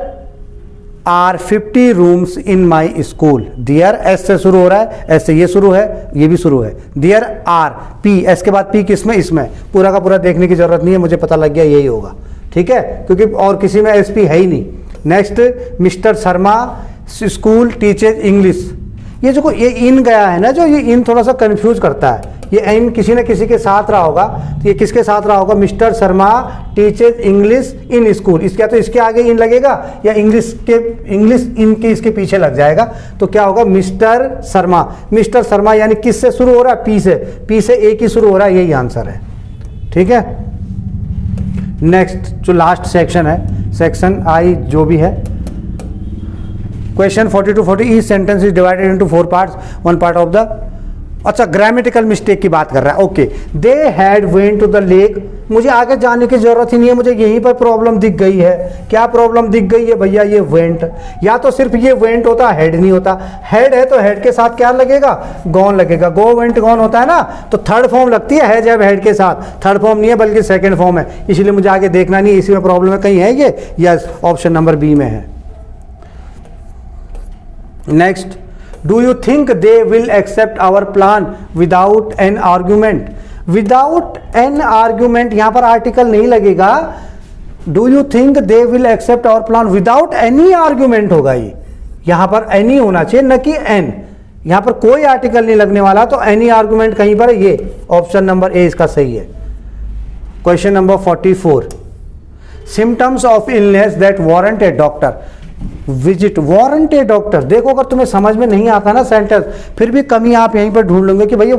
[SPEAKER 1] are 50 rooms in my school. There S से शुरू हो रहा है, एस से ये शुरू है, ये भी शुरू है। There are P, एस के बाद P किसमें? इसमें। पूरा का पूरा देखने की जरूरत नहीं है, मुझे पता लग गया यही होगा। ठीक है, क्योंकि और किसी में एस पी है ही नहीं। Next, mister Sharma school teaches English. ये जो ये इन गया है ना, जो ये इन थोड़ा सा कंफ्यूज करता है। ये इन किसी न किसी के साथ रहा होगा, तो ये किसके साथ रहा होगा? Mister Sharma teaches English in school. इसके तो इसके आगे इन लगेगा या इंग्लिश इन के इसके पीछे लग जाएगा, तो क्या होगा? मिस्टर शर्मा। मिस्टर शर्मा यानी किससे शुरू हो रहा है? पी से, पी से एक ही शुरू हो रहा है, यही आंसर है। ठीक है, नेक्स्ट जो लास्ट सेक्शन है, सेक्शन आई जो भी है, question 40 to 40, each sentence is divided into 4 parts, 1 part of the, अच्छा ग्रामेटिकल मिस्टेक की बात कर रहा है। Okay, they had went to the lake. मुझे आगे जाने की जरूरत ही नहीं है, मुझे यहीं पर प्रॉब्लम दिख गई है। क्या प्रॉब्लम दिख गई है भैया? ये वेंट, या तो सिर्फ ये वेंट होता, हेड नहीं होता। हेड है तो हेड के साथ क्या लगेगा? गॉन लगेगा। गो वेंट गॉन होता है ना, तो थर्ड फॉर्म लगती है जब हेड के साथ। थर्ड फॉर्म नहीं है बल्कि सेकेंड फॉर्म है, इसलिए मुझे आगे देखना नहीं है, इसी में प्रॉब्लम है। कहीं है ये? यस, ऑप्शन नंबर बी में है। Next, do you think they will accept our plan without an argument? Without an argument, यहां पर आर्टिकल नहीं लगेगा। Do you think they will accept our plan without any argument होगा ये, यहां पर एनी होना चाहिए न कि एन। यहां पर कोई आर्टिकल नहीं लगने वाला, तो एनी आर्ग्यूमेंट कहीं पर है, ये ऑप्शन नंबर ए इसका सही है। Question number 44, symptoms of illness that warrant A doctor. Visit warrant A doctor. देखो अगर तुम्हें समझ में नहीं आता ना सेंटेंस, फिर भी कमी आप यहीं पर ढूंढ लोगे कि भैया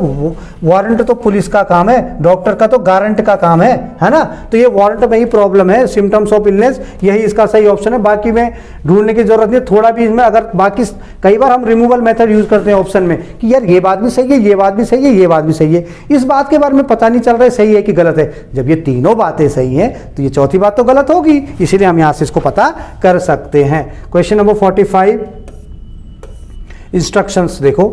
[SPEAKER 1] वारंट तो पुलिस का काम है, डॉक्टर का तो गारंट का काम है ना। तो ये वारंट में ही प्रॉब्लम है, सिम्टम्स ऑफ इलनेस, यही इसका सही ऑप्शन है। बाकी में ढूंढने की जरूरत नहीं, थोड़ा भी इसमें अगर बाकी कई बार हम रिमूवल मेथड यूज करते हैं ऑप्शन में कि यार ये बात भी सही है, ये बात भी सही है, ये बात भी सही है, इस बात के बारे में पता नहीं चल रहा है सही है कि गलत है। जब ये तीनों बातें सही हैं तो ये चौथी बात तो गलत होगी, इसीलिए हम यहां से इसको पता कर सकते हैं। क्वेश्चन नंबर 45, इंस्ट्रक्शंस देखो।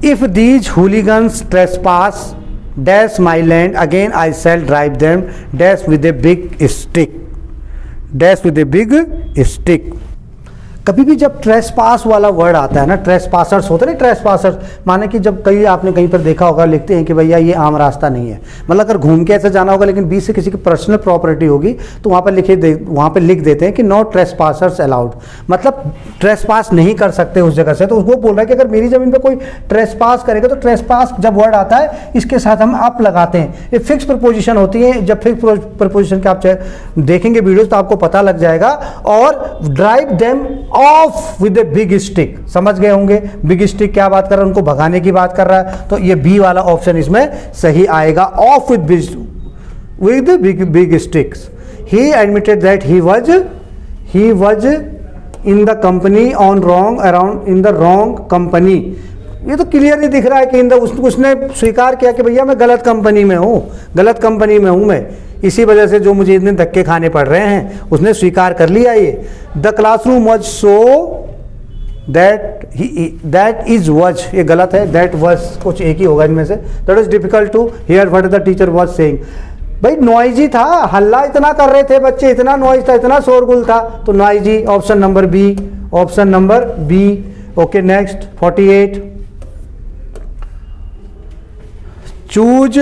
[SPEAKER 1] If these hooligans trespass dash my land again I shall drive them dash with a big stick, dash with a big stick. कभी भी जब ट्रेसपास वाला वर्ड आता है ना, ट्रेसपासर्स होते हैं ना, ट्रेसपासर्स माने कि जब कहीं आपने कहीं पर देखा होगा लिखते हैं कि भैया ये आम रास्ता नहीं है, मतलब अगर घूम के ऐसे जाना होगा लेकिन बीच से किसी की पर्सनल प्रॉपर्टी होगी तो वहाँ पर लिख देते हैं कि नॉट ट्रेसपासर्स अलाउड, मतलब ट्रेसपास नहीं कर सकते उस जगह से। तो वो बोल रहा है कि अगर मेरी जमीन पर कोई ट्रेसपास करेगा तो ट्रेसपास जब वर्ड आता है इसके साथ हम अप लगाते हैं, ये फिक्स प्रपोजिशन होती है। जब फिक्स प्रपोजिशन के आप देखेंगे वीडियोस तो आपको पता लग जाएगा। और drive them of with a big stick, समझ गए होंगे बिग स्टिक क्या बात कर रहा है, उनको भगाने की बात कर रहा है। तो ये बी वाला ऑप्शन इसमें सही आएगा, of with big sticks. He admitted that he was in the company on wrong around in the wrong company. ये तो क्लियरली दिख रहा है कि उसने स्वीकार किया कि भैया मैं गलत कंपनी में हूँ, गलत कंपनी में हूँ मैं, इसी वजह से जो मुझे इतने धक्के खाने पड़ रहे हैं, उसने स्वीकार कर लिया। ये the classroom was so that is was, ये गलत है, दैट वॉज कुछ एक ही होगा इनमें से। That is difficult to hear what the teacher was saying. भाई नॉइजी था, हल्ला इतना कर रहे थे बच्चे, इतना नॉइज था, इतना शोरगुल था, तो noisy option number B, option number B. Okay next 48, choose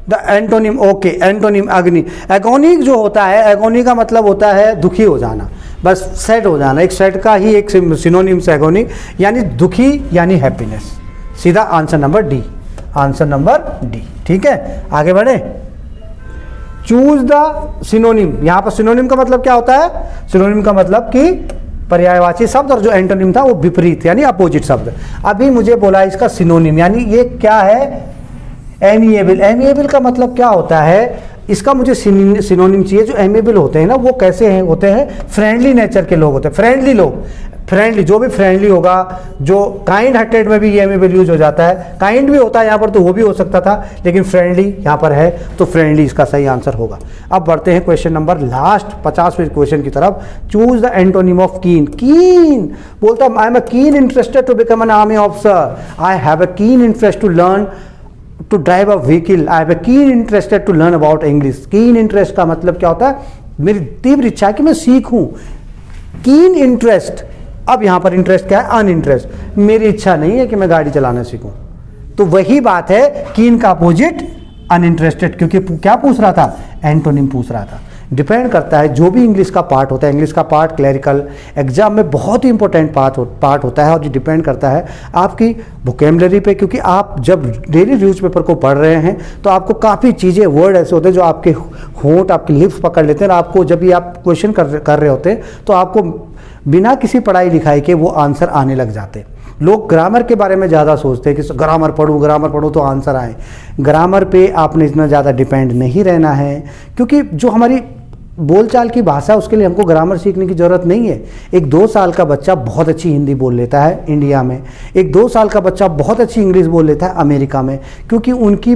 [SPEAKER 1] the antonym. Okay antonym agony, agonic जो होता है, एगोनी का मतलब होता है दुखी हो जाना, बस सैड हो जाना, एक सैड का ही एक सिनोनिम से एगोनी, यानी दुखी यानी हैप्पीनेस। सीधा answer number D, answer number D. ठीक है आगे बढ़े। चूज द सिनोनिम, यहां पर सिनोनिम का मतलब क्या होता है, सिनोनिम का मतलब कि पर्यायवाची शब्द, और जो एंटोनिम था वो विपरीत यानी अपोजिट शब्द। अभी मुझे बोला इसका सिनोनिम, यानी ये क्या है, एमिएबल। एमिएबल का मतलब क्या होता है, इसका मुझे सिनोनिम चाहिए। जो एमिएबल होते हैं ना वो कैसे हैं, होते हैं फ्रेंडली नेचर के लोग होते हैं, फ्रेंडली लोग, फ्रेंडली जो भी फ्रेंडली होगा, जो काइंड हार्टेड में भी ये एमिएबल यूज हो जाता है, काइंड भी होता है यहाँ पर तो वो भी हो सकता था, लेकिन फ्रेंडली यहाँ पर है तो फ्रेंडली इसका सही आंसर होगा। अब बढ़ते हैं क्वेश्चन नंबर लास्ट 50वें क्वेश्चन की तरफ। चूज द एंटोनिम ऑफ कीन। कीन बोलता है आई am a keen interested to become an army officer, I have a keen interest to learn to drive a vehicle, I have a keen interested to learn about English. Keen interest का मतलब क्या होता है, मेरी तीव्र इच्छा है कि मैं सीखूं। कीन इंटरेस्ट, अब यहां पर इंटरेस्ट क्या है, अन इंटरेस्ट, मेरी इच्छा नहीं है कि मैं गाड़ी चलाना सीखूं। तो वही बात है, कीन का अपोजिट अनइंटरेस्टेड, क्योंकि क्या पूछ रहा था, एंटोनिम पूछ रहा था। डिपेंड करता है जो भी इंग्लिश का पार्ट होता है, इंग्लिश का पार्ट क्लरिकल एग्जाम में बहुत ही इंपॉर्टेंट पार्ट होता है, और ये डिपेंड करता है आपकी वोकेबलरी पे, क्योंकि आप जब डेली न्यूज़पेपर को पढ़ रहे हैं तो आपको काफ़ी चीज़ें, वर्ड ऐसे होते हैं जो आपके होंठ, आपकी लिप्स पकड़ लेते हैं, और आपको जब भी आप क्वेश्चन कर रहे होते हैं तो आपको बिना किसी पढ़ाई लिखाई के वो आंसर आने लग जाते हैं। लोग ग्रामर के बारे में ज़्यादा सोचते हैं कि ग्रामर पढ़ूँ तो आंसर आए। ग्रामर पे आपने इतना ज़्यादा डिपेंड नहीं रहना है, क्योंकि जो हमारी बोलचाल की भाषा उसके लिए हमको ग्रामर सीखने की ज़रूरत नहीं है। एक 2 साल का बच्चा बहुत अच्छी हिंदी बोल लेता है इंडिया में, एक 2 साल का बच्चा बहुत अच्छी इंग्लिश बोल लेता है अमेरिका में, क्योंकि उनकी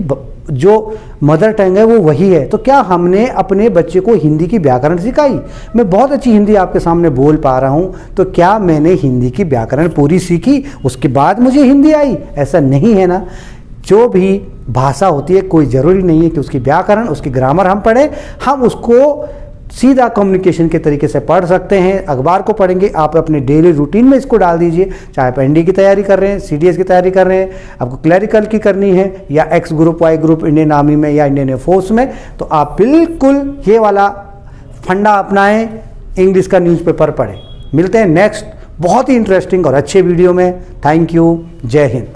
[SPEAKER 1] जो मदर टंग है वो वही है। तो क्या हमने अपने बच्चे को हिंदी की व्याकरण सिखाई? मैं बहुत अच्छी हिंदी आपके सामने बोल पा रहा हूँ, तो क्या मैंने हिंदी की व्याकरण पूरी सीखी उसके बाद मुझे हिंदी आई? ऐसा नहीं है ना। जो भी भाषा होती है कोई ज़रूरी नहीं है कि उसकी व्याकरण, उसकी ग्रामर हम पढ़ें, हम उसको सीधा कम्युनिकेशन के तरीके से पढ़ सकते हैं। अखबार को पढ़ेंगे, आप अपने डेली रूटीन में इसको डाल दीजिए, चाहे आप एनडी की तैयारी कर रहे हैं, सीडीएस की तैयारी कर रहे हैं, आपको क्लरिकल की करनी है, या X group, Y group, Indian army में या इंडियन एयरफोर्स में, तो आप बिल्कुल ये वाला फंडा अपनाएं, इंग्लिश का न्यूज़पेपर पढ़ें। मिलते हैं नेक्स्ट बहुत ही इंटरेस्टिंग और अच्छे वीडियो में। थैंक यू, जय हिंद।